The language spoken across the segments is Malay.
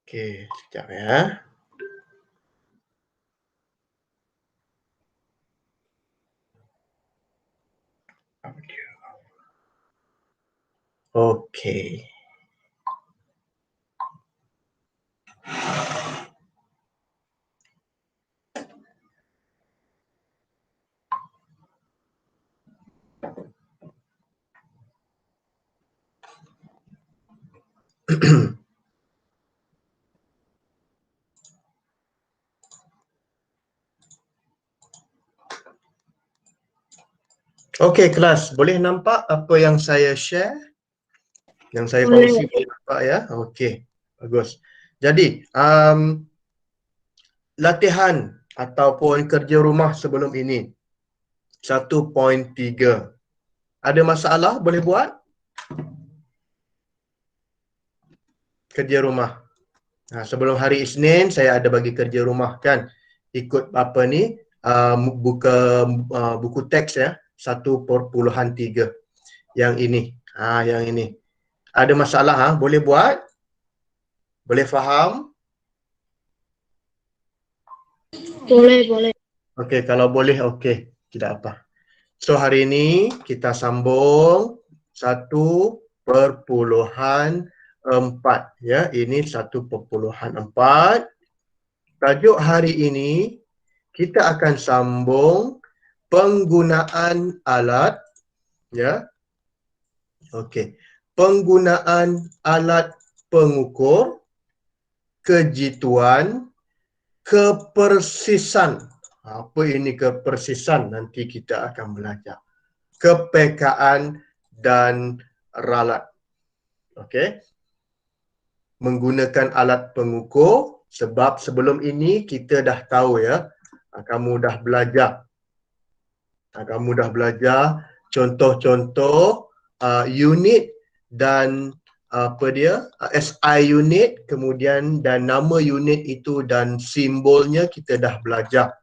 Okey, sekejap ya. Okey. Okey kelas, boleh nampak apa yang saya share? Yang saya Boleh. kongsi boleh nampak ya? Okey, bagus. Jadi, latihan ataupun kerja rumah sebelum ini 1.3. Ada masalah boleh buat? Kerja rumah. Sebelum hari Isnin saya ada bagi kerja rumah kan. Ikut apa ni? Buka buku teks ya, 1.3. Yang ini. Yang ini. Ada masalah boleh buat? Boleh faham? Boleh. Okey, kalau boleh okey, tidak apa. So hari ini kita sambung 1.4 ya. Ini 1.4. Tajuk hari ini kita akan sambung penggunaan alat ya. Okey. Penggunaan alat pengukur, kejituan, kepersisan. Apa ini kepersisan? Nanti kita akan belajar. Kepekaan dan ralat. Okey. Menggunakan alat pengukur sebab sebelum ini kita dah tahu ya. Kamu dah belajar. Kamu dah belajar contoh-contoh unit dan apa dia? SI unit, kemudian dan nama unit itu dan simbolnya kita dah belajar.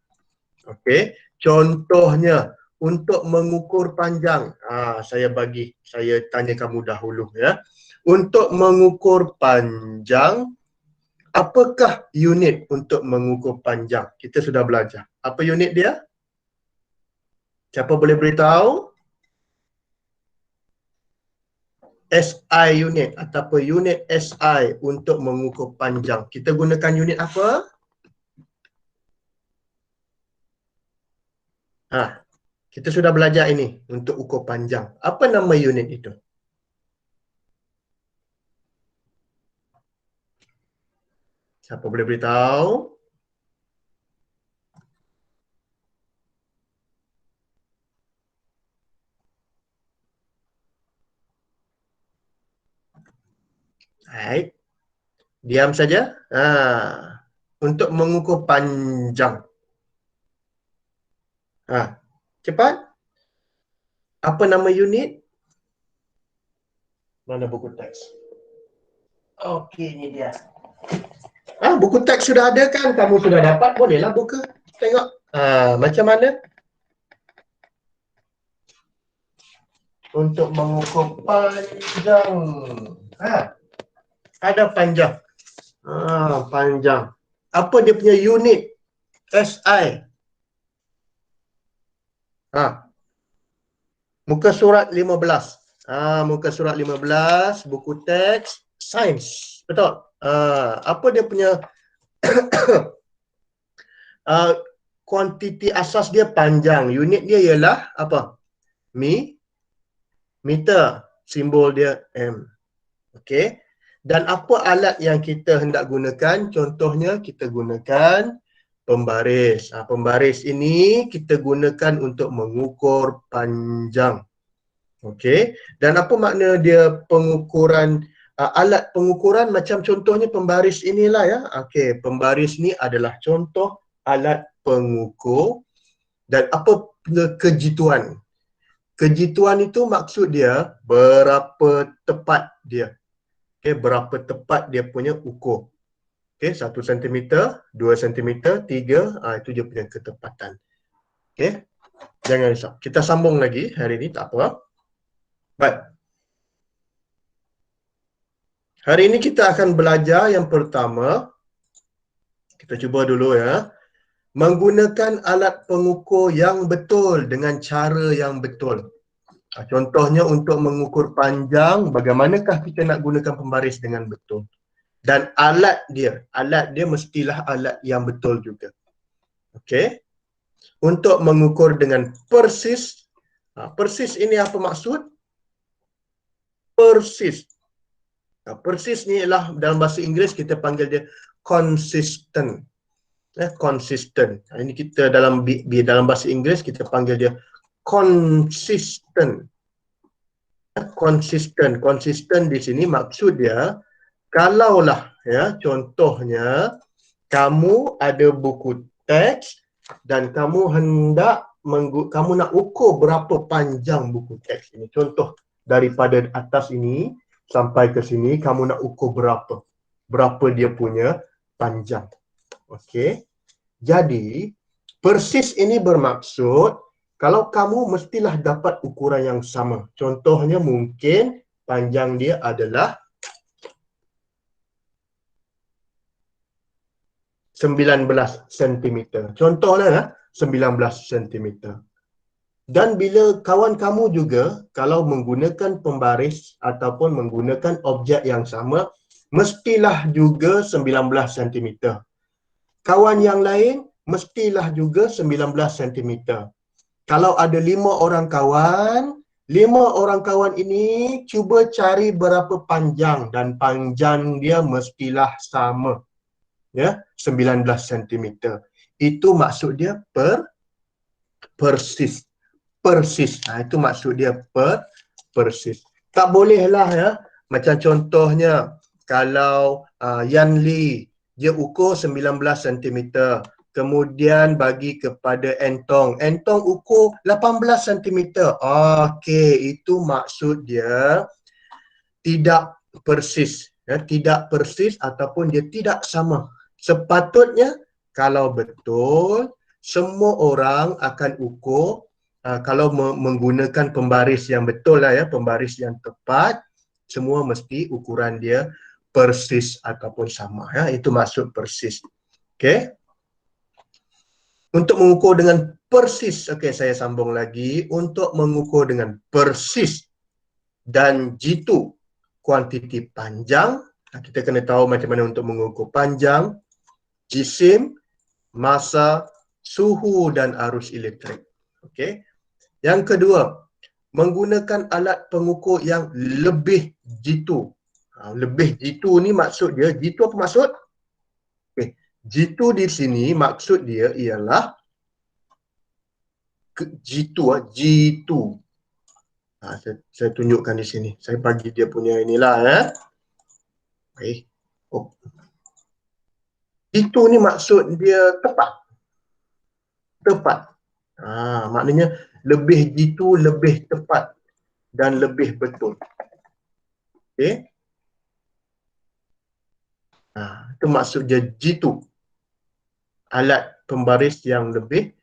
Okey. Contohnya untuk mengukur panjang. Saya tanya kamu dahulu ya. Untuk mengukur panjang, apakah unit untuk mengukur panjang? Kita sudah belajar. Apa unit dia? Siapa boleh beritahu? SI unit ataupun unit SI untuk mengukur panjang. Kita gunakan unit apa? Kita sudah belajar ini untuk ukur panjang. Apa nama unit itu? Siapa boleh beritahu? Baik. Diam saja. Untuk mengukur panjang. Cepat. Apa nama unit? Mana buku teks? Okey, ini dia. Buku teks sudah ada kan? Kamu sudah dapat, bolehlah buka. Tengok. Macam mana? Untuk mengukur panjang. Ada panjang. Panjang. Apa dia punya unit? SI. Muka surat 15. Muka surat 15, buku teks, sains. Betul? Apa dia punya kuantiti asas dia panjang. Unit dia ialah apa? Meter. Simbol dia M. Okey. Dan apa alat yang kita hendak gunakan? Contohnya kita gunakan pembaris. Pembaris ini kita gunakan untuk mengukur panjang. Okey. Dan apa makna dia pengukuran, alat pengukuran macam contohnya pembaris inilah ya. Okey, pembaris ni adalah contoh alat pengukur. Dan apa kejituan? Kejituan itu maksud dia berapa tepat dia. Okey, berapa tepat dia punya ukur. Okey, 1 cm, 2 cm, 3, itu dia punya ketepatan. Okey. Jangan risau. Kita sambung lagi hari ni, tak apa. Baik. Hari ini kita akan belajar yang pertama. Kita cuba dulu ya. Menggunakan alat pengukur yang betul dengan cara yang betul. Contohnya untuk mengukur panjang, bagaimanakah kita nak gunakan pembaris dengan betul. Dan alat dia mestilah alat yang betul juga. Okey. Untuk mengukur dengan persis. Persis ini apa maksud? Persis. Persis ni ialah dalam bahasa Inggeris kita panggil dia consistent. Consistent. Ini kita dalam bahasa Inggeris kita panggil dia consistent. Consistent di sini maksud dia, kalaulah ya contohnya kamu ada buku teks dan kamu kamu nak ukur berapa panjang buku teks ini. Contoh daripada atas ini sampai ke sini kamu nak ukur berapa dia punya panjang. Okey. Jadi persis ini bermaksud kalau kamu mestilah dapat ukuran yang sama. Contohnya mungkin panjang dia adalah 19 cm. Contohnya 19 cm. Dan bila kawan kamu juga kalau menggunakan pembaris ataupun menggunakan objek yang sama, mestilah juga 19 cm. Kawan yang lain mestilah juga 19 cm. Kalau ada 5 orang kawan, 5 orang kawan ini cuba cari berapa panjang dan panjang dia mestilah sama. Ya, 19 cm. Itu maksud dia persis. Persis. Itu maksud dia persis. Tak bolehlah ya. Macam contohnya kalau Yan Lee dia ukur 19 cm. Kemudian bagi kepada Entong. Entong ukur 18 cm. Okey, itu maksud dia tidak persis. Ya, tidak persis ataupun dia tidak sama. Sepatutnya kalau betul semua orang akan ukur kalau menggunakan pembaris yang betul lah ya, pembaris yang tepat, semua mesti ukuran dia persis ataupun sama ya. Itu maksud persis. Okey. Untuk mengukur dengan persis, okey saya sambung lagi. Untuk mengukur dengan persis dan jitu kuantiti panjang, kita kena tahu macam mana untuk mengukur panjang, jisim, masa, suhu dan arus elektrik. Okey. Yang kedua, menggunakan alat pengukur yang lebih jitu. Lebih jitu ni maksud dia, jitu apa maksud? Okay. Jitu di sini maksud dia ialah jitu. Saya tunjukkan di sini. Saya bagi dia punya inilah ya. Okay. Jitu ni maksud dia tepat. Tepat. Maknanya lebih jitu, lebih tepat dan lebih betul. Okey. Itu maksud dia jitu. Alat pembaris yang lebih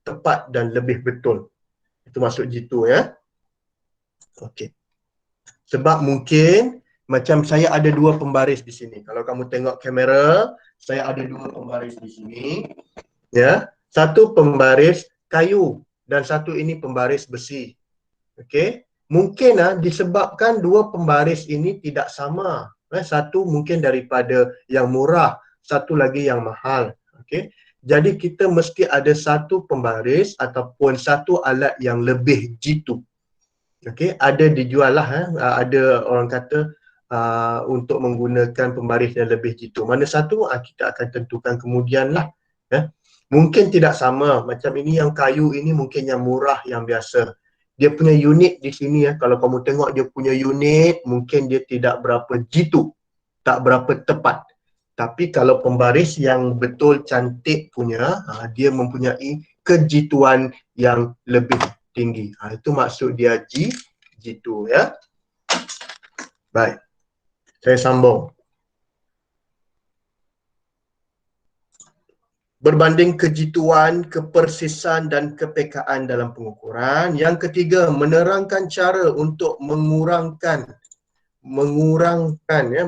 tepat dan lebih betul. Itu maksud jitu ya. Okey. Sebab mungkin macam saya ada 2 pembaris di sini. Kalau kamu tengok kamera, saya ada 2 pembaris di sini. Ya. Satu pembaris kayu dan satu ini pembaris besi. Okey. Mungkin disebabkan 2 pembaris ini tidak sama. Satu mungkin daripada yang murah, satu lagi yang mahal. Okey. Jadi kita mesti ada satu pembaris ataupun satu alat yang lebih jitu. Okey, ada dijual lah. Ada orang kata untuk menggunakan pembaris yang lebih jitu. Mana satu kita akan tentukan kemudian lah. Mungkin tidak sama. Macam ini yang kayu ini mungkin yang murah, yang biasa. Dia punya unit di sini ya. Kalau kamu tengok dia punya unit, mungkin dia tidak berapa jitu. Tak berapa tepat. Tapi kalau pembaris yang betul cantik punya, dia mempunyai kejituan yang lebih tinggi. Itu maksud dia jitu ya. Baik. Saya sambung. Berbanding kejituan, kepersisan dan kepekaan dalam pengukuran. Yang ketiga, menerangkan cara untuk mengurangkan mengurangkan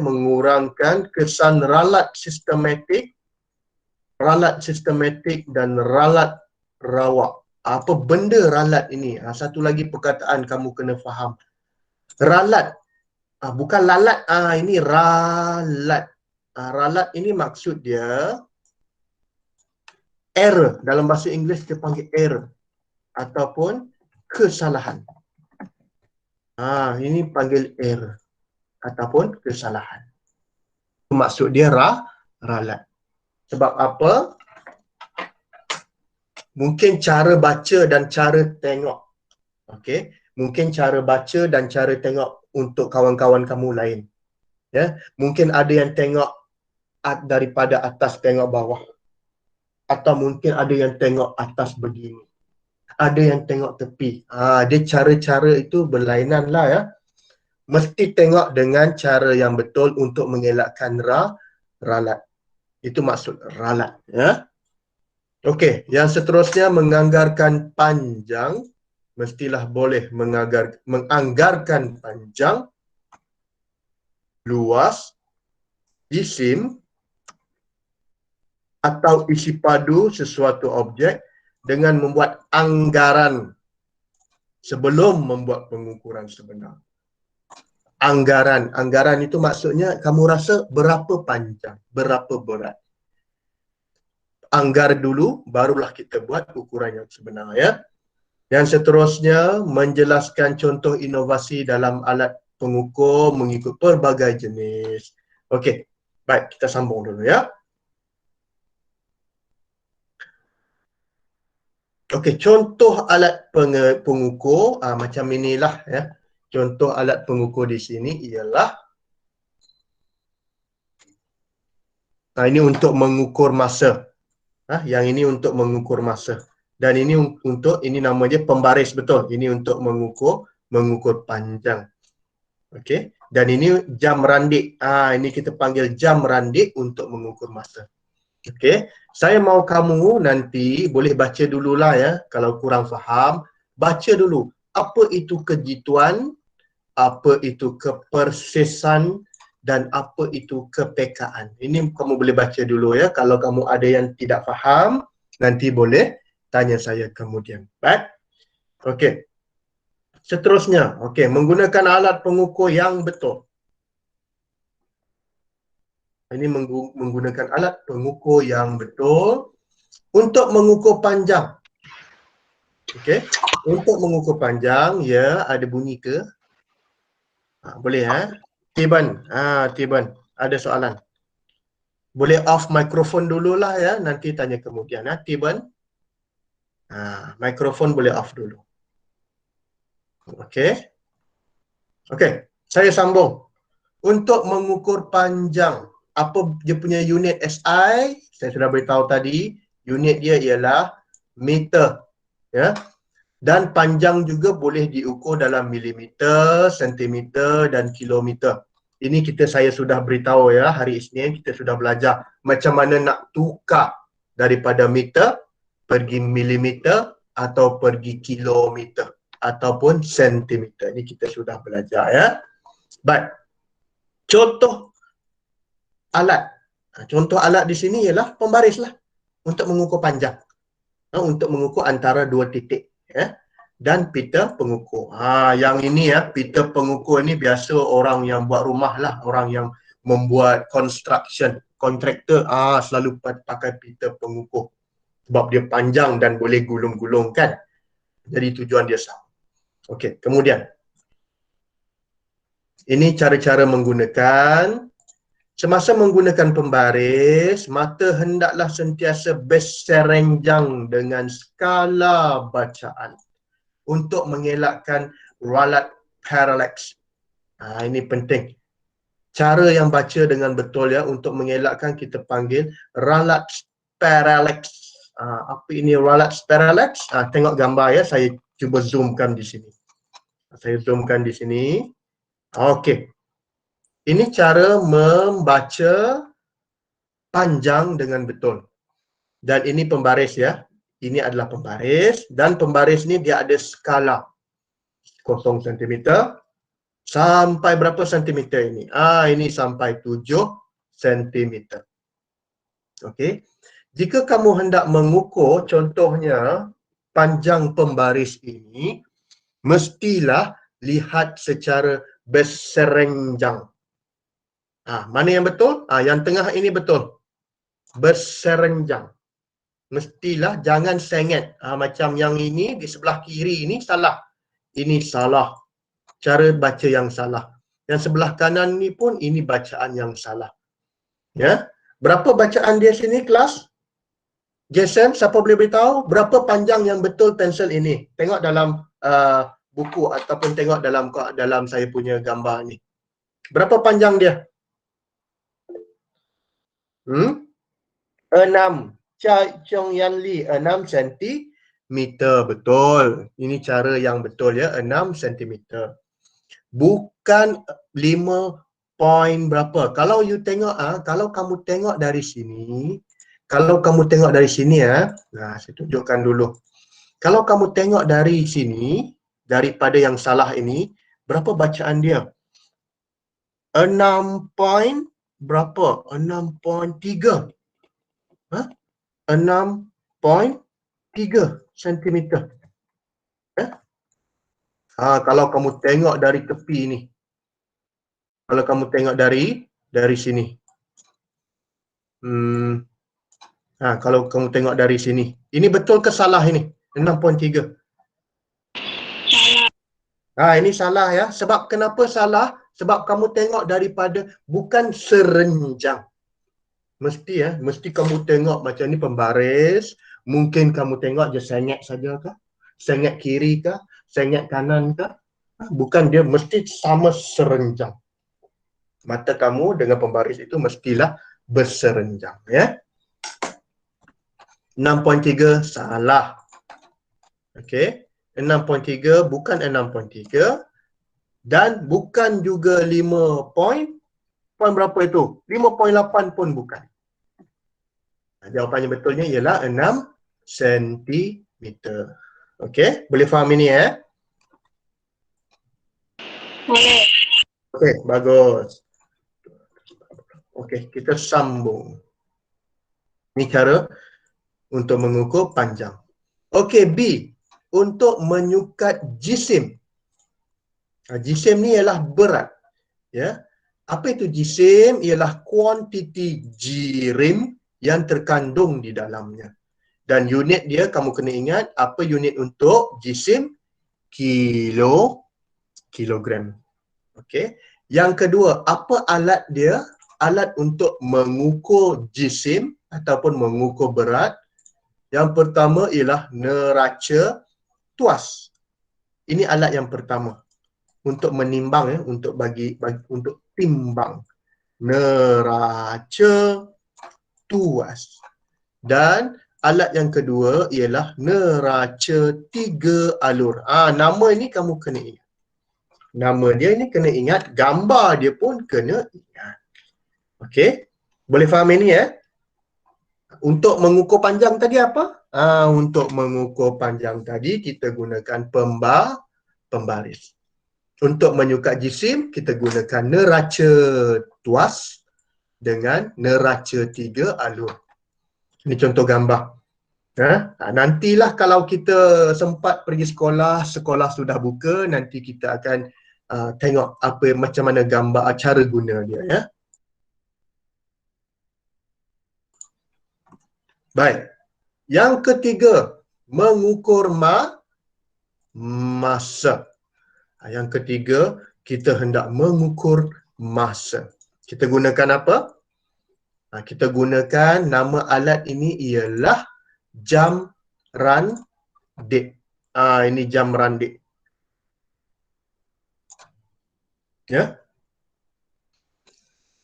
kesan ralat sistematik dan ralat rawak. Apa benda ralat ini? Satu lagi perkataan kamu kena faham. Ralat, bukan lalat, ini ralat. Ralat ini maksud dia error. Dalam bahasa Inggeris kita panggil error ataupun kesalahan. Ini panggil error ataupun kesalahan. Maksud dia ralat. Sebab apa? Mungkin cara baca dan cara tengok. Okey, mungkin cara baca dan cara tengok untuk kawan-kawan kamu lain. Ya, mungkin ada yang tengok daripada atas tengok bawah. Atau mungkin ada yang tengok atas begini. Ada yang tengok tepi. Dia cara-cara itu berlainan lah ya. Mesti tengok dengan cara yang betul untuk mengelakkan ralat. Itu maksud ralat ya. Okey, yang seterusnya menganggarkan panjang. Mestilah boleh menganggarkan panjang, luas, isim atau isi padu sesuatu objek dengan membuat anggaran sebelum membuat pengukuran sebenar. Anggaran itu maksudnya kamu rasa berapa panjang, berapa berat. Anggar dulu, barulah kita buat ukuran yang sebenar ya. Yang seterusnya menjelaskan contoh inovasi dalam alat pengukur mengikut pelbagai jenis. Okey, baik kita sambung dulu ya. Okey, contoh alat pengukur macam inilah ya. Contoh alat pengukur di sini ialah ini untuk mengukur masa. Yang ini untuk mengukur masa. Dan ini ini namanya pembaris, betul. Ini untuk mengukur panjang. Okey. Dan ini jam randik. Ini kita panggil jam randik untuk mengukur masa. Okey. Saya mau kamu nanti boleh baca dululah ya. Kalau kurang faham, baca dulu. Apa itu kejituan, apa itu kepersisan, dan apa itu kepekaan. Ini kamu boleh baca dulu ya. Kalau kamu ada yang tidak faham, nanti boleh tanya saya kemudian. Baik? Okey. Seterusnya, menggunakan alat pengukur yang betul. Ini menggunakan alat pengukur yang betul untuk mengukur panjang. Okey. Untuk mengukur panjang, ya, ada bunyi ke? Boleh Tiban, Tiban, ada soalan. Boleh off mikrofon dululah ya, nanti tanya kemudian Tiban. Mikrofon boleh off dulu. Okey. Okey, saya sambung. Untuk mengukur panjang, apa dia punya unit SI? Saya sudah beritahu tadi, unit dia ialah meter. Ya. Dan panjang juga boleh diukur dalam milimeter, sentimeter dan kilometer. Ini saya sudah beritahu ya, hari Isnin kita sudah belajar macam mana nak tukar daripada meter pergi milimeter atau pergi kilometer ataupun sentimeter. Ini kita sudah belajar ya. Baik. Contoh alat. Contoh alat di sini ialah pembaris lah untuk mengukur panjang. Untuk mengukur antara dua titik ya. Dan pita pengukur. Yang ini ya, pita pengukur ini biasa orang yang buat rumah lah, orang yang membuat construction, kontraktor selalu pakai pita pengukur. Sebab dia panjang dan boleh gulung-gulung kan. Jadi tujuan dia sama. Okey, kemudian. Ini cara-cara menggunakan. Semasa menggunakan pembaris, mata hendaklah sentiasa berserenjang dengan skala bacaan untuk mengelakkan ralat parallax. Ini penting. Cara yang baca dengan betul ya, untuk mengelakkan kita panggil ralat parallax. Apa ini ralat parallax? Tengok gambar ya, saya cuba zoomkan di sini. Saya zoomkan di sini. Okey. Ini cara membaca panjang dengan betul. Dan ini pembaris ya. Ini adalah pembaris. Dan pembaris ni dia ada skala. 0 cm, Sampai berapa sentimeter ini? Ini sampai 7 sentimeter. Okey. Jika kamu hendak mengukur contohnya panjang pembaris ini, mestilah lihat secara berserenjang. Mana yang betul? Yang tengah ini betul. Berserenjang. Mestilah jangan sengit. Macam yang ini di sebelah kiri ini salah. Ini salah. Cara baca yang salah. Yang sebelah kanan ni pun ini bacaan yang salah. Ya. Berapa bacaan dia sini kelas? Jason, siapa boleh beritahu berapa panjang yang betul pensel ini? Tengok dalam buku ataupun tengok dalam saya punya gambar ni. Berapa panjang dia? 6. Chong Yan Li 6 sentimeter. Betul. Ini cara yang betul ya, 6 sentimeter. Bukan 5 point berapa. Kalau you tengok kalau kamu tengok dari sini, saya tunjukkan dulu. Kalau kamu tengok dari sini, daripada yang salah ini, berapa bacaan dia? 6 point berapa? 6.3. 6.3 sentimeter. Kalau kamu tengok dari tepi ni. Kalau kamu tengok dari sini. Kalau kamu tengok dari sini. Ini betul ke salah ini? 6.3. Ini salah ya. Sebab kenapa salah? Sebab kamu tengok daripada bukan serenjang. Mesti kamu tengok macam ni pembaris. Mungkin kamu tengok je sengit saja kah? Sengit kiri kah? Sengit kanan kah? Bukan, dia mesti sama serenjang. Mata kamu dengan pembaris itu mestilah berserenjang ya. 6.3 salah. Okey. 6.3 bukan 6.3 dan bukan juga 5 point berapa itu? 5.8 pun bukan. Jawapannya betulnya ialah 6 sentimeter. Okey, boleh faham ini ya? Boleh. Okey, bagus. Okey, kita sambung. Ini cara untuk mengukur panjang. Okey, B. Untuk menyukat jisim. Jisim ni ialah berat. Ya. Apa itu jisim? Ialah kuantiti jirim yang terkandung di dalamnya. Dan unit dia kamu kena ingat, apa unit untuk jisim? Kilogram. Okey. Yang kedua, apa alat dia? Alat untuk mengukur jisim ataupun mengukur berat. Yang pertama ialah neraca tuas. Ini alat yang pertama untuk menimbang ya, untuk untuk timbang. Neraca tuas. Dan alat yang kedua ialah neraca 3 alur. Nama ini kamu kena ingat. Nama dia ni kena ingat, gambar dia pun kena ingat. Okey? Boleh faham ini ya? Untuk mengukur panjang tadi apa? Untuk mengukur panjang tadi kita gunakan pembaris. Untuk menyukat jisim kita gunakan neraca tuas dengan neraca 3 alur. Ini contoh gambar. Nantilah kalau kita sempat pergi sekolah sudah buka, nanti kita akan tengok apa macam mana gambar, cara guna dia ya. Baik. Yang ketiga, mengukur masa. Yang ketiga, kita hendak mengukur masa. Kita gunakan apa? Kita gunakan nama alat ini ialah jam randik. Ini jam randik. Ya.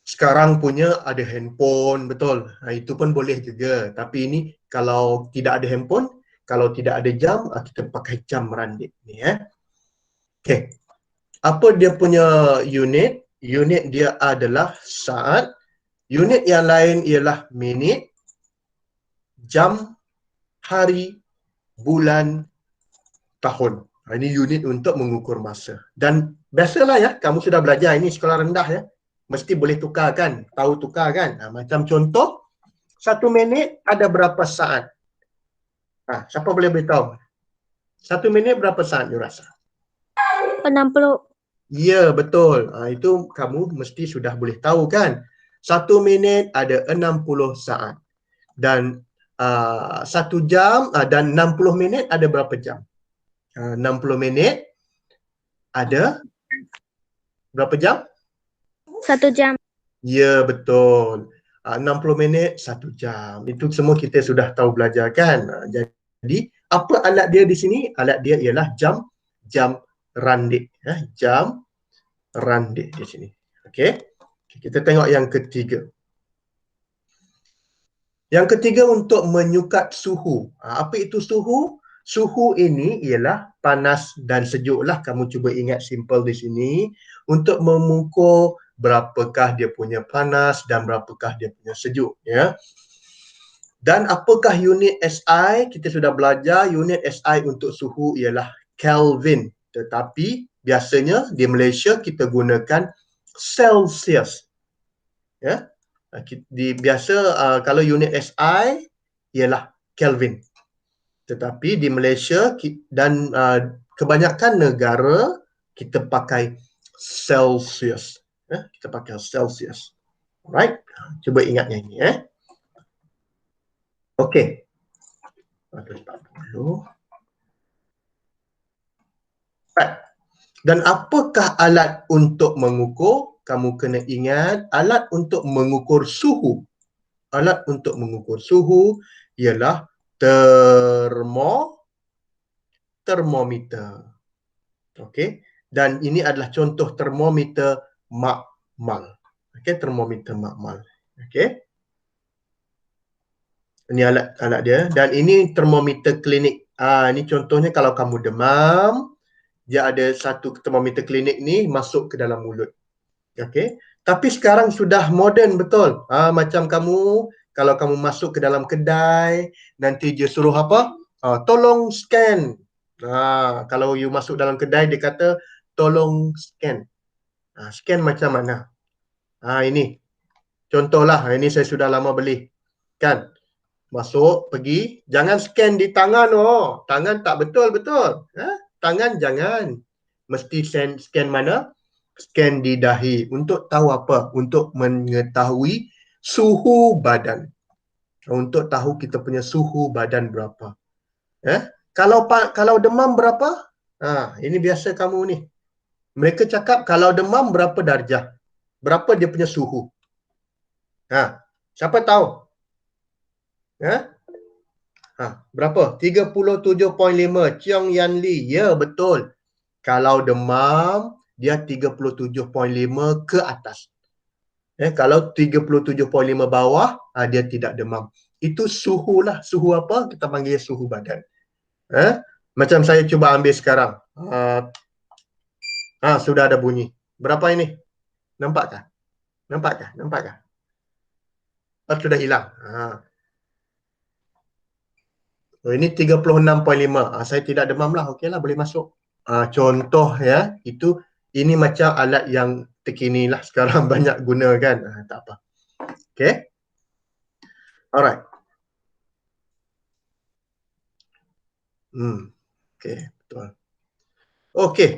Sekarang punya ada handphone, betul. Itu pun boleh juga. Tapi ini kalau tidak ada handphone, kalau tidak ada jam, kita pakai jam randik ni ya. Okey. Apa dia punya unit? Unit dia adalah saat. Unit yang lain ialah minit, jam, hari, bulan, tahun. Ini unit untuk mengukur masa. Dan biasalah ya, kamu sudah belajar ini sekolah rendah ya. Mesti boleh tukar kan, tahu tukar kan. Macam contoh, 1 minit ada berapa saat? Siapa boleh beritahu? 1 minit berapa saat you rasa? 60. Ya, betul. Itu kamu mesti sudah boleh tahu kan. 1 minit ada 60 saat. Dan 1 jam dan 60 minit ada berapa jam? 60 minit ada berapa jam? 1 jam. Ya, betul. 60 minit 1 jam. Itu semua kita sudah tahu belajar kan. Jadi, apa alat dia di sini? Alat dia ialah jam randik. Jam randik di sini. Okey. Kita tengok yang ketiga. Yang ketiga untuk menyukat suhu. Apa itu suhu? Suhu ini ialah panas dan sejuk lah. Kamu cuba ingat simple di sini. Untuk mengukur berapakah dia punya panas dan berapakah dia punya sejuk. Ya. Dan apakah unit SI? Kita sudah belajar unit SI untuk suhu ialah Kelvin. Tetapi biasanya di Malaysia kita gunakan Celsius. Ya. Biasa kalau unit SI ialah Kelvin. Tetapi di Malaysia dan kebanyakan negara kita pakai Celsius. Kita pakai Celsius. Alright. Cuba ingat yang ini. Okey. 140. Right. Dan apakah alat untuk mengukur? Kamu kena ingat alat untuk mengukur suhu. Alat untuk mengukur suhu ialah termometer. Okey. Dan ini adalah contoh termometer makmal. Okey, termometer makmal. Okey. Ini alat dia dan ini termometer klinik. Ini contohnya kalau kamu demam, dia ada satu termometer klinik ni masuk ke dalam mulut. Okey. Tapi sekarang sudah moden betul. Macam kamu kalau kamu masuk ke dalam kedai, nanti dia suruh apa? Tolong scan. Kalau you masuk dalam kedai, dia kata tolong scan. Scan macam mana? Ini. Contohlah, ini saya sudah lama beli. Kan? Masuk, pergi. Jangan scan di tangan. Tangan tak betul-betul. Tangan jangan. Mesti scan mana? Scan di dahi. Untuk tahu apa? Untuk mengetahui suhu badan. Untuk tahu kita punya suhu badan berapa. Kalau demam berapa? Ini biasa kamu ni. Mereka cakap kalau demam berapa darjah? Berapa dia punya suhu? Siapa tahu? Berapa? 37.5. Cheong Yan Lee. Ya, betul. Kalau demam, dia 37.5 ke atas. Kalau 37.5 bawah, dia tidak demam. Itu suhu lah. Suhu apa? Kita panggil suhu badan. Macam saya cuba ambil sekarang. Sudah ada bunyi. Berapa ini? Nampakkah? Nampakkah? Sudah hilang. Ini 36.5. Saya tidak demam lah. Okeylah, boleh masuk. Contoh ya, ini macam alat yang terkini lah sekarang banyak guna kan. Tak apa. Okay. Alright. Okay, betul. Okay.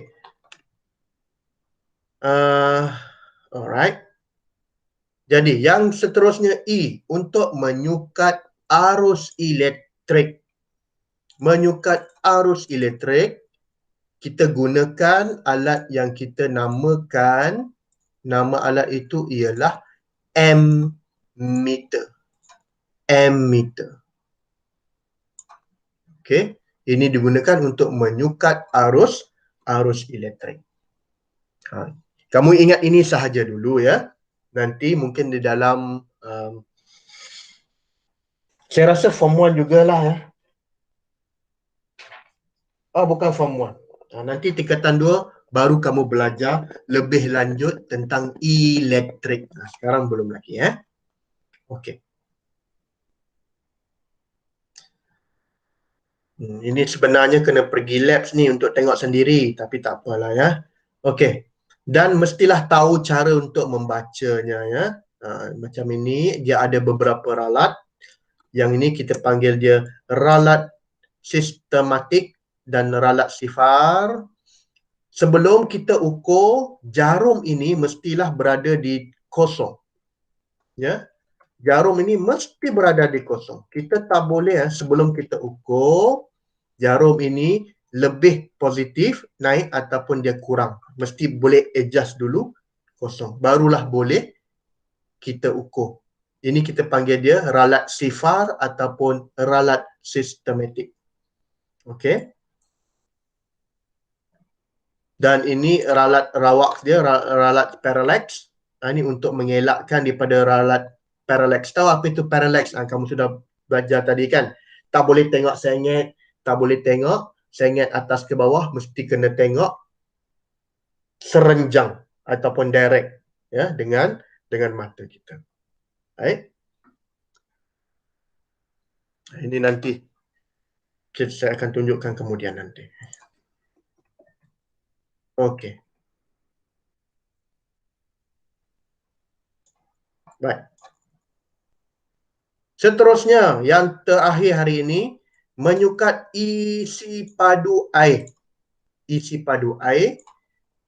Alright. Jadi yang seterusnya E untuk menyukat arus elektrik. Menyukat arus elektrik, kita gunakan alat yang kita namakan, nama alat itu ialah ammeter. Ammeter. Okey, ini digunakan untuk menyukat arus elektrik. Kamu ingat ini sahaja dulu ya. Nanti mungkin di dalam saya rasa form 1 jugalah ya. Bukan form 1. Nanti tingkatan 2 baru kamu belajar lebih lanjut tentang elektrik. Sekarang belum lagi ya. Okey. Ini sebenarnya kena pergi labs ni untuk tengok sendiri, tapi tak apalah ya. Okey. Dan mestilah tahu cara untuk membacanya ya. Macam ini dia ada beberapa ralat. Yang ini kita panggil dia ralat sistematik dan ralat sifar. Sebelum kita ukur, jarum ini mestilah berada di kosong. Ya. Jarum ini mesti berada di kosong. Kita tak boleh sebelum kita ukur jarum ini lebih positif naik ataupun dia kurang. Mesti boleh adjust dulu kosong. Barulah boleh kita ukur. Ini kita panggil dia ralat sifar ataupun ralat sistematik. Okey. Dan ini ralat rawak dia, ralat parallax. Ini untuk mengelakkan daripada ralat parallax. Tahu apa itu parallax? Kamu sudah belajar tadi kan? Tak boleh tengok sengit, tak boleh tengok sengit atas ke bawah, mesti kena tengok serenjang ataupun direct ya dengan mata kita. Baik. Ini nanti saya akan tunjukkan kemudian nanti. Okey. Baik. Seterusnya, yang terakhir hari ini, menyukat isi padu air. Isi padu air.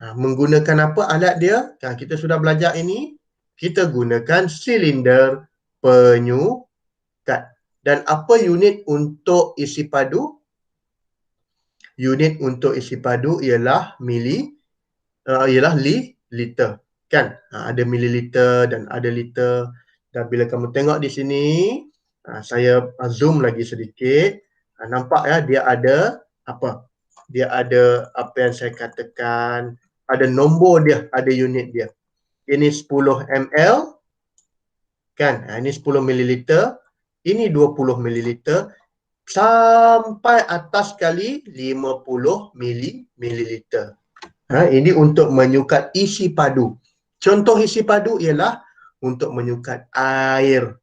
Menggunakan apa alat dia? Kita sudah belajar ini. Kita gunakan silinder penyukat. Dan apa unit untuk isi padu? Unit untuk isi padu ialah liter. Kan? Ada mililiter dan ada liter. Dan bila kamu tengok di sini, saya zoom lagi sedikit. Nampak ya, dia ada apa? Dia ada apa yang saya katakan, ada nombor dia, ada unit dia. Ini 10 ml. Kan? Ini 10 mililiter. Ini 20 mililiter. Sampai atas kali 50 mililiter. Ini untuk menyukat isi padu. Contoh isi padu ialah untuk menyukat air.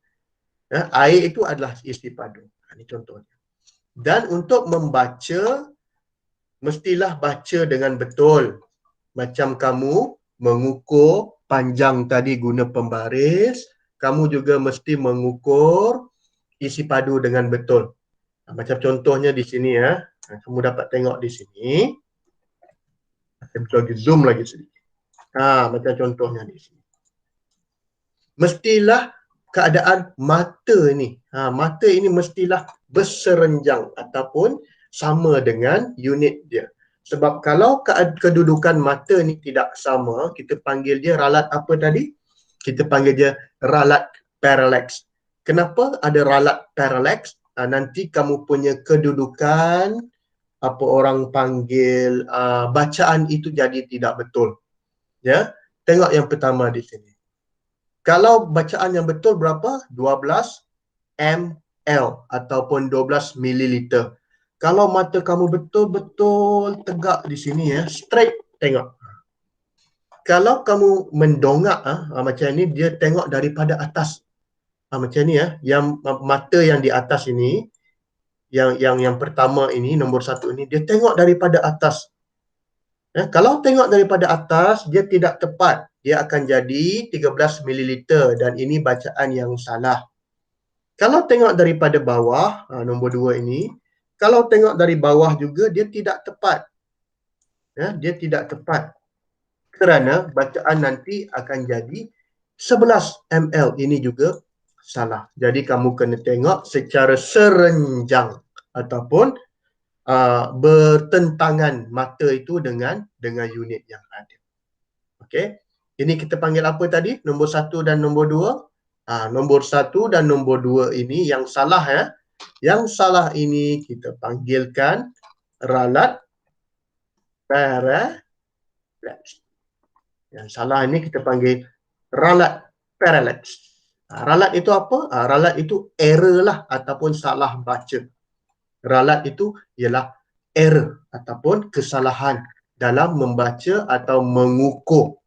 Air itu adalah isi padu. Ini contohnya. Dan untuk membaca, mestilah baca dengan betul. Macam kamu mengukur panjang tadi guna pembaris, kamu juga mesti mengukur isi padu dengan betul. Macam contohnya di sini ya. Kamu dapat tengok di sini. Saya bisa lagi zoom lagi sedikit. Macam contohnya di sini. Mestilah keadaan mata ni. Mata ini mestilah berserenjang ataupun sama dengan unit dia. Sebab kalau kedudukan mata ni tidak sama, kita panggil dia ralat apa tadi? Kita panggil dia ralat parallax. Kenapa ada ralat parallax? Nanti kamu punya kedudukan, apa orang panggil, bacaan itu jadi tidak betul. Ya, tengok yang pertama di sini. Kalau bacaan yang betul berapa? 12 ml ataupun 12 mililiter. Kalau mata kamu betul-betul tegak di sini ya, straight tengok. Kalau kamu mendongak macam ni, dia tengok daripada atas. Macam ni ya, yang mata yang di atas ini, yang pertama ini, nombor 1 ini, dia tengok daripada atas. Kalau tengok daripada atas, dia tidak tepat. Dia akan jadi 13 mililiter dan ini bacaan yang salah. Kalau tengok daripada bawah, nombor 2 ini, kalau tengok dari bawah juga, dia tidak tepat. Dia tidak tepat. Kerana bacaan nanti akan jadi 11 ml. Ini juga salah. Jadi kamu kena tengok secara serenjang ataupun bertentangan mata itu dengan unit yang ada. Okey. Ini kita panggil apa tadi? Nombor 1 dan nombor 2. Nombor 1 dan nombor 2 ini yang salah ya. Yang salah ini kita panggilkan ralat parallax. Yang salah ini kita panggil ralat parallax. Ralat itu apa? Ralat itu error lah ataupun salah baca. Ralat itu ialah error ataupun kesalahan dalam membaca atau mengukur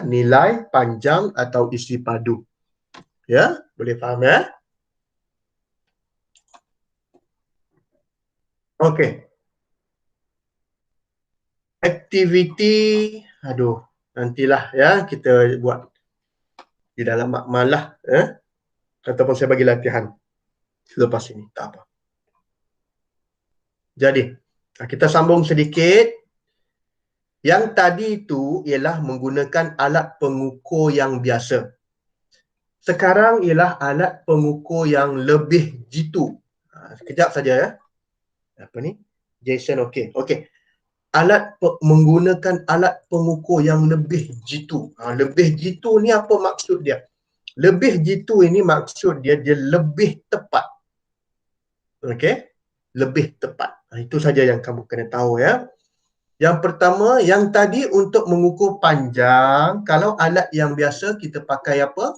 nilai panjang atau isi padu. Ya, boleh faham ya? Okey. Aktiviti, aduh, nantilah ya kita buat di dalam makmal lah. Ataupun saya bagi latihan selepas ini, tak apa. Jadi, kita sambung sedikit. Yang tadi itu ialah menggunakan alat pengukur yang biasa. Sekarang ialah alat pengukur yang lebih jitu. Sekejap saja ya. Apa ni? Jason, okey. Okey. Menggunakan alat pengukur yang lebih jitu. Lebih jitu ni apa maksud dia? Lebih jitu ini maksud dia lebih tepat. Okey? Lebih tepat. Itu saja yang kamu kena tahu ya. Yang pertama, yang tadi untuk mengukur panjang, kalau alat yang biasa kita pakai apa?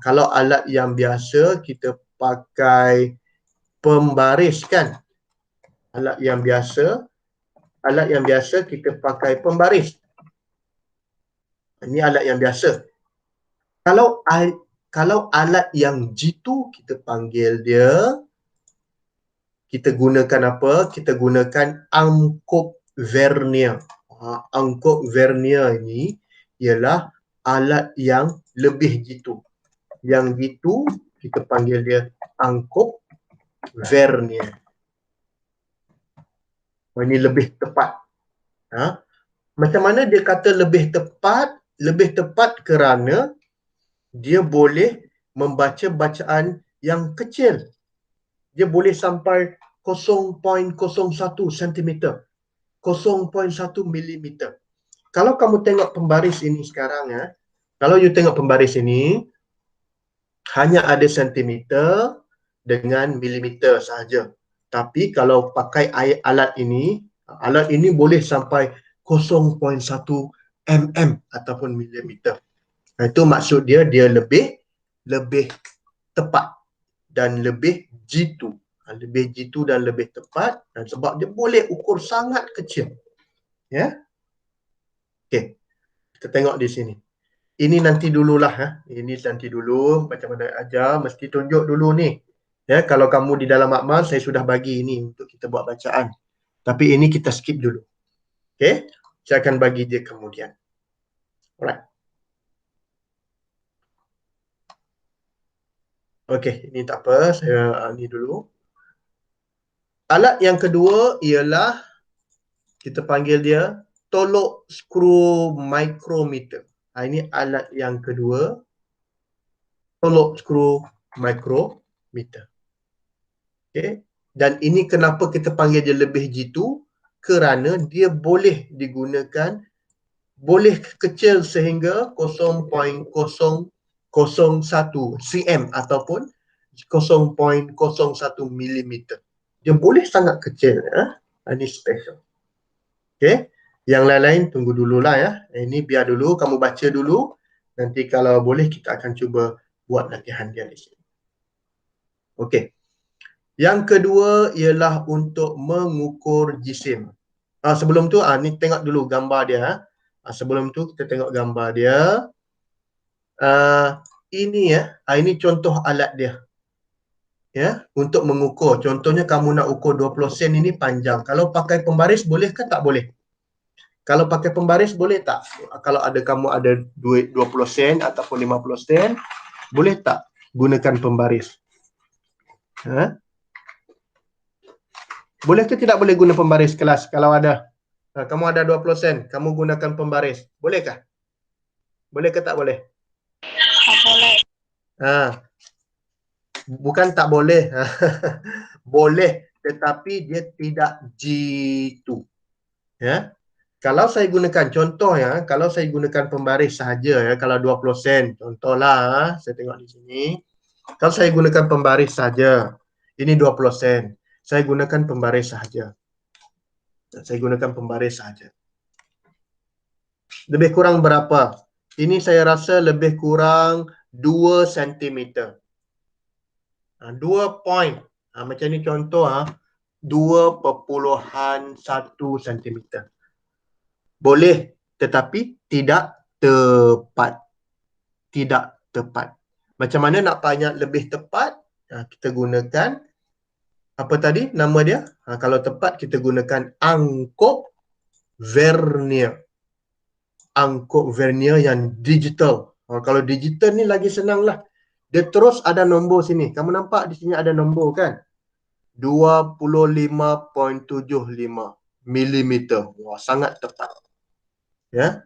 Kalau alat yang biasa kita pakai pembaris kan? Alat yang biasa kita pakai pembaris. Ini alat yang biasa. Kalau alat yang jitu, kita panggil dia, kita gunakan apa? Kita gunakan angkop vernier. Angkop vernier ini ialah alat yang lebih jitu. Yang jitu kita panggil dia angkop vernier. Ini lebih tepat. Macam mana dia kata lebih tepat? Lebih tepat kerana dia boleh membaca bacaan yang kecil. Dia boleh sampai 0.01 cm, 0.1 mm. Kalau kamu tengok pembaris ini sekarang ya, kalau you tengok pembaris ini hanya ada sentimeter dengan milimeter sahaja. Tapi kalau pakai alat ini boleh sampai 0.1 mm ataupun milimeter. Itu maksud dia lebih tepat dan lebih jitu. Lebih jitu dan lebih tepat, dan sebab dia boleh ukur sangat kecil. Ya. Okey. Kita tengok di sini. Ini nanti dululah. Ini nanti dulu. Macam mana ajar, mesti tunjuk dulu ni. Ya, kalau kamu di dalam makmal, saya sudah bagi ini untuk kita buat bacaan. Tapi ini kita skip dulu. Okey. Saya akan bagi dia kemudian. Alright. Okey, ini tak apa. Saya ni dulu. Alat yang kedua ialah kita panggil dia tolok skru micrometer. Ini alat yang kedua. Tolok skru micrometer. Okey. Dan ini kenapa kita panggil dia lebih jitu? Kerana dia boleh digunakan, boleh kecil sehingga 0.001 cm ataupun 0.01 mm. Dia boleh sangat kecil. Ini special. Okey. Yang lain-lain tunggu dululah ya. Ini biar dulu, kamu baca dulu. Nanti kalau boleh kita akan cuba buat latihan dia di sini. Okey. Yang kedua ialah untuk mengukur jisim. Sebelum tu, ni tengok dulu gambar dia. Sebelum tu kita tengok gambar dia. Ini ya, ini contoh alat dia. Ya, untuk mengukur. Contohnya kamu nak ukur 20 sen ini panjang. Kalau pakai pembaris boleh ke tak boleh? Kalau pakai pembaris boleh tak? Kalau kamu ada duit 20 sen ataupun 50 sen, boleh tak gunakan pembaris? Boleh ke tidak boleh guna pembaris kelas kalau ada? Kamu ada 20 sen, kamu gunakan pembaris. Bolehkah? Boleh ke tak boleh? Tak boleh. Bukan tak boleh. Boleh, tetapi dia tidak jitu. Ya. Kalau saya gunakan, contoh ya, kalau saya gunakan pembaris sahaja ya, kalau 20 sen, contohlah, saya tengok di sini. Kalau saya gunakan pembaris sahaja, ini 20 sen. Saya gunakan pembaris sahaja. Saya gunakan pembaris sahaja. Lebih kurang berapa? Ini saya rasa lebih kurang 2 cm. 2 point. Macam ni contoh 2.1 cm. Boleh, tetapi tidak tepat. Tidak tepat. Macam mana nak banyak lebih tepat? Kita gunakan Apa tadi nama dia? Kalau tepat kita gunakan angkop vernier. Angkop vernier yang digital. Kalau digital ni lagi senang lah. Dia terus ada nombor sini. Kamu nampak di sini ada nombor kan? 25.75 milimeter. Wah, sangat tepat. Ya.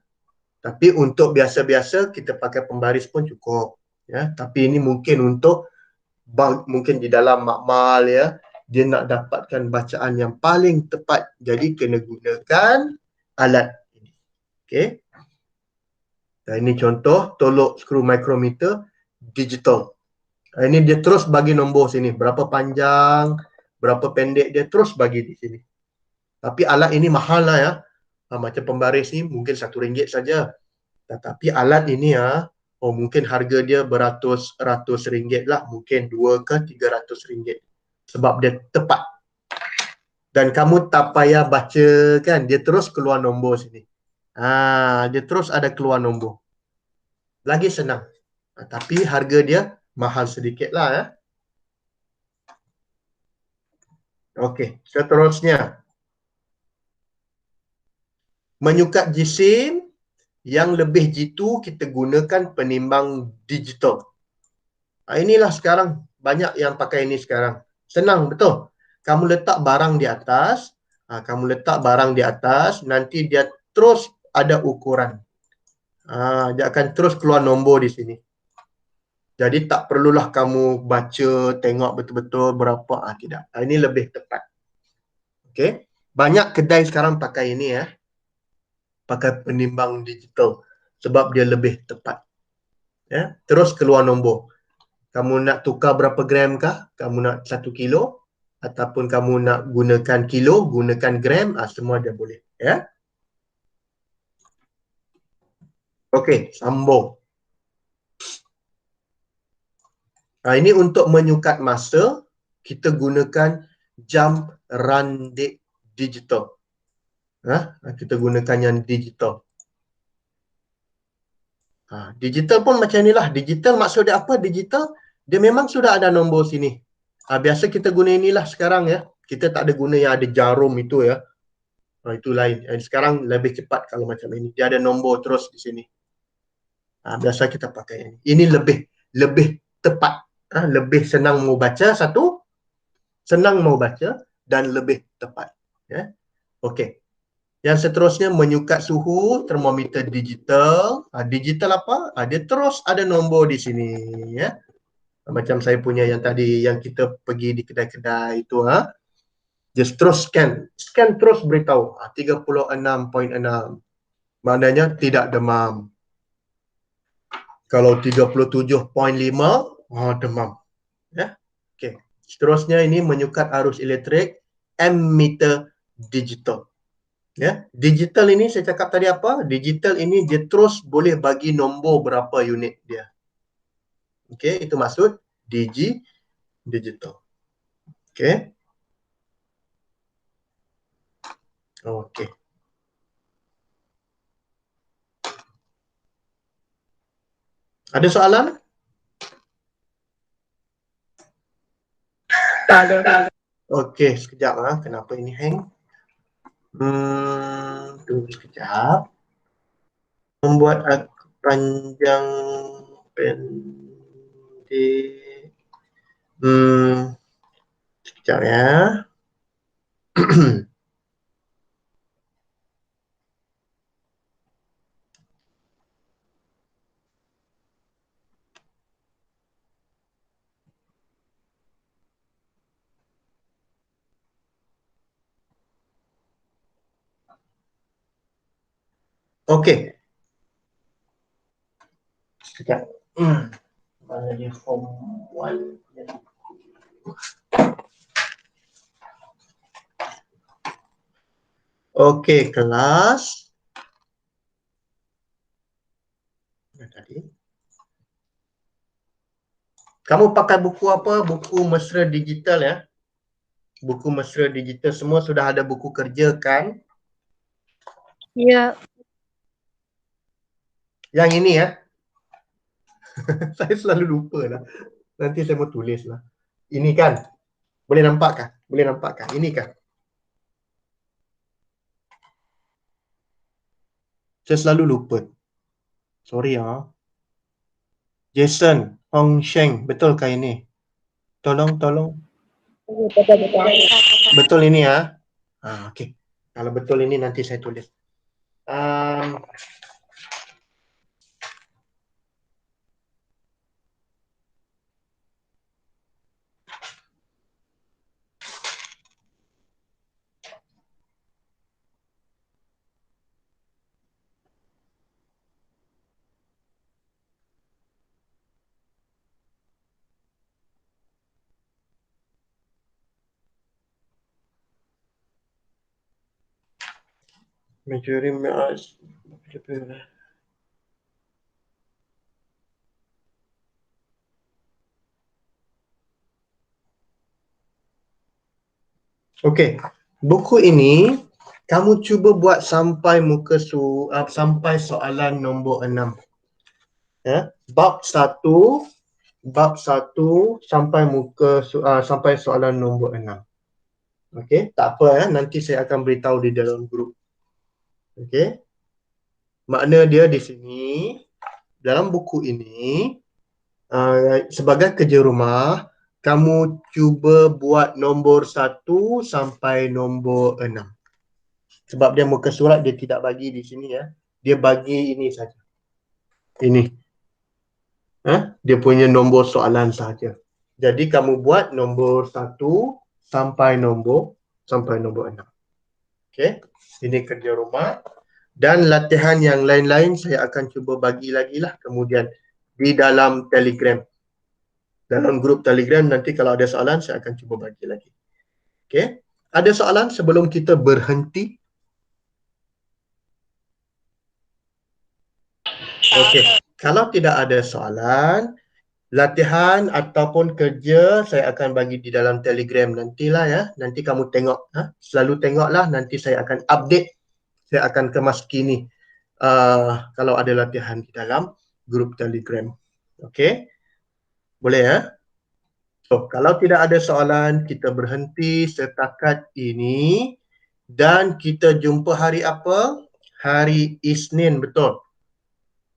Tapi untuk biasa-biasa kita pakai pembaris pun cukup. Ya. Tapi ini mungkin untuk mungkin di dalam makmal ya, dia nak dapatkan bacaan yang paling tepat. Jadi kena gunakan alat ini. Okey. Dan ini contoh tolok skru micrometer digital. Ini dia terus bagi nombor sini. Berapa panjang, berapa pendek dia terus bagi di sini. Tapi alat ini mahal lah ya. Macam pembaris ni mungkin RM1 saja. Tetapi alat ini mungkin harga dia beratus-ratus ringgit lah. Mungkin 2 ke 300 ringgit. Sebab dia tepat. Dan kamu tak payah baca kan. Dia terus keluar nombor sini. Dia terus ada keluar nombor. Lagi senang. Tapi harga dia mahal sedikit lah ya. Okey, seterusnya. Menyukat jisim yang lebih jitu kita gunakan penimbang digital. Inilah sekarang banyak yang pakai ini sekarang. Senang betul. Kamu letak barang di atas, nanti dia terus ada ukuran. Dia akan terus keluar nombor di sini. Jadi tak perlulah kamu baca, tengok betul-betul berapa. Tidak. Ini lebih tepat. Okey. Banyak kedai sekarang pakai ini ya. Pakai penimbang digital sebab dia lebih tepat. Ya, terus keluar nombor. Kamu nak tukar berapa gram kah? Kamu nak 1 kilo ataupun kamu nak gunakan kilo, gunakan gram, semua dia boleh, ya. Okey, sambung. Ini untuk menyukat masa, kita gunakan jam randik digital. Kita gunakan yang digital. Digital pun macam inilah. Digital maksud dia apa? Digital, dia memang sudah ada nombor sini. Biasa kita guna inilah sekarang ya. Kita tak ada guna yang ada jarum itu ya. Itu lain. Sekarang lebih cepat kalau macam ini. Dia ada nombor terus di sini. Biasa kita pakai ini. Ini lebih tepat. Lebih senang mau baca satu. Senang mau baca dan lebih tepat. Ya. Okey. Yang seterusnya menyukat suhu termometer digital. Digital apa? Dia terus ada nombor di sini ya. Macam saya punya yang tadi yang kita pergi di kedai-kedai itu just terus scan terus beritahu 36.6 maknanya tidak demam. Kalau 37.5 demam ya. Okey. Seterusnya ini menyukat arus elektrik ammeter digital. Ya, digital ini saya cakap tadi apa? Digital ini dia terus boleh bagi nombor berapa unit dia. Okey, itu maksud digital. Okey. Okey. Ada soalan? Tak ada. Okey, sekejap kenapa ini hang? Tunggu sekejap. Membuat aku panjang pendek. Sekejap ya. Okey. Sekejap. Mana dia form 1? Okey, kelas. Tadi. Kamu pakai buku apa? Buku mesra digital ya. Buku mesra digital semua sudah ada buku kerja kan? Ya. Yang ini ya. Saya selalu lupa lah. Nanti saya mau tulis lah. Ini kan. Boleh nampak kah? Boleh nampak kan? Ini kan? Saya selalu lupa. Sorry ya. Jason, Hong Sheng, betulkah ini? Tolong. Betul. Betul ini ya? Okey. Kalau betul ini nanti saya tulis. Um, Majority mass. Okey. Buku ini kamu cuba buat sampai sampai soalan nombor 6. Ya. Bab 1 sampai sampai soalan nombor 6. Okey, tak apa ya, nanti saya akan beritahu di dalam grup. Okey. Makna dia di sini dalam buku ini sebagai kerja rumah kamu cuba buat nombor 1 sampai nombor 6. Sebab dia muka surat dia tidak bagi di sini ya. Dia bagi ini saja. Ini. Dia punya nombor soalan saja. Jadi kamu buat nombor 1 sampai nombor 6. Okey. Ini kerja rumah. Dan latihan yang lain-lain saya akan cuba bagi lagi lah kemudian di dalam Telegram. Dalam grup Telegram nanti kalau ada soalan saya akan cuba bagi lagi. Okey. Ada soalan sebelum kita berhenti? Okey. Kalau tidak ada soalan, latihan ataupun kerja saya akan bagi di dalam Telegram nantilah ya. Nanti kamu tengok, selalu tengoklah, nanti saya akan update. Saya akan kemas kini kalau ada latihan di dalam grup Telegram. Okey. Boleh ya? So, kalau tidak ada soalan, kita berhenti setakat ini dan kita jumpa hari apa? Hari Isnin, betul.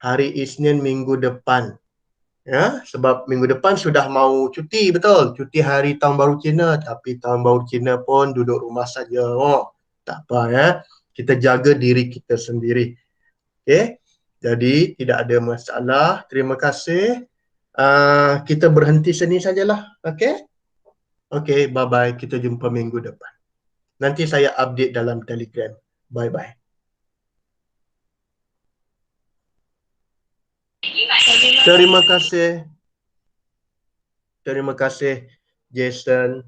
Hari Isnin minggu depan. Ya, sebab minggu depan sudah mau cuti, betul. Cuti hari Tahun Baru Cina, tapi Tahun Baru Cina pun duduk rumah saja. Tak apa ya. Kita jaga diri kita sendiri. Okey. Jadi tidak ada masalah. Terima kasih. Kita berhenti sini sajalah. Okey. Okey, bye-bye. Kita jumpa minggu depan. Nanti saya update dalam Telegram. Bye-bye. Terima kasih. Terima kasih, Jason.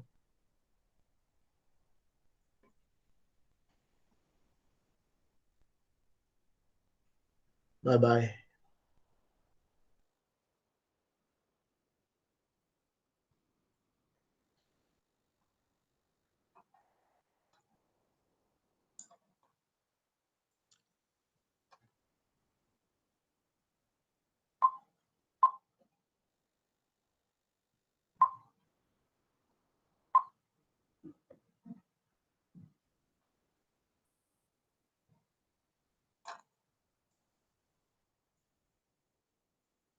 Bye-bye.